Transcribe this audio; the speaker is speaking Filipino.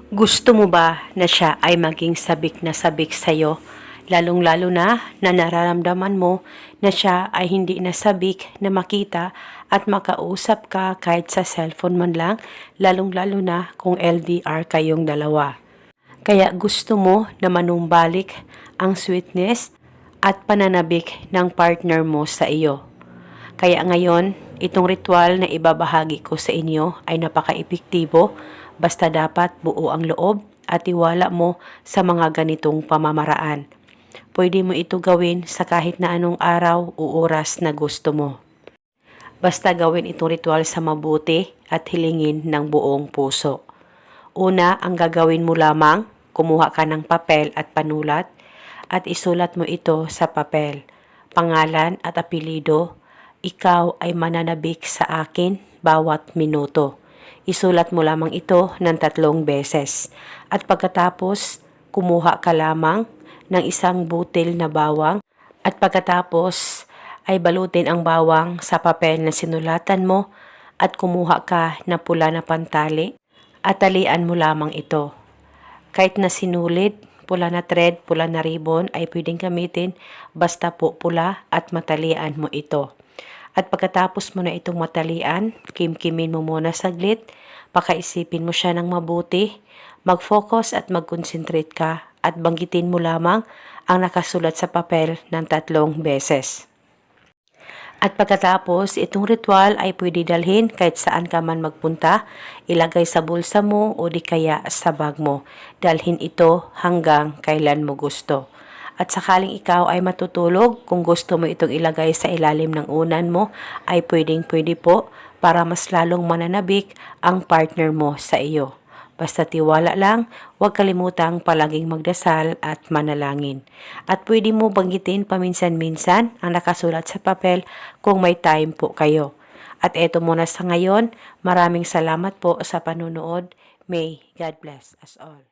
Gusto mo ba na siya ay maging sabik na sabik sa'yo? Lalong-lalo na nararamdaman mo na siya ay hindi na sabik na makita at makausap ka kahit sa cellphone man lang, lalong-lalo na kung LDR kayong dalawa. Kaya gusto mo na manumbalik ang sweetness at pananabik ng partner mo sa iyo. Kaya ngayon, itong ritual na ibabahagi ko sa inyo ay napaka-epektibo basta dapat buo ang loob at tiwala mo sa mga ganitong pamamaraan. Pwede mo ito gawin sa kahit na anong araw o oras na gusto mo. Basta gawin itong ritual sa mabuti at hilingin ng buong puso. Una, ang gagawin mo lamang, kumuha ka ng papel at panulat at isulat mo ito sa papel. Pangalan at apelido, ikaw ay mananabik sa akin bawat minuto. Isulat mo lamang ito ng 3 beses. At pagkatapos, kumuha ka lamang ng isang butil na bawang at pagkatapos ay balutin ang bawang sa papel na sinulatan mo at kumuha ka ng pula na pantali at talian mo lamang ito. Kahit na sinulid, pula na thread, pula na ribbon ay pwedeng gamitin basta po pula at matalian mo ito. At pagkatapos mo na itong matalian, kimkimin mo muna saglit, pakaisipin mo siya ng mabuti, mag-focus at mag-concentrate ka at banggitin mo lamang ang nakasulat sa papel ng 3 beses. At pagkatapos, itong ritual ay pwede dalhin kahit saan ka man magpunta, ilagay sa bulsa mo o di kaya sa bag mo. Dalhin ito hanggang kailan mo gusto. At sakaling ikaw ay matutulog, kung gusto mo itong ilagay sa ilalim ng unan mo, ay pwedeng-pwede po para mas lalong mananabik ang partner mo sa iyo. Basta tiwala lang, huwag kalimutang palaging magdasal at manalangin. At pwede mo banggitin paminsan-minsan ang nakasulat sa papel kung may time po kayo. At eto muna sa ngayon, maraming salamat po sa panunood. May God bless us all.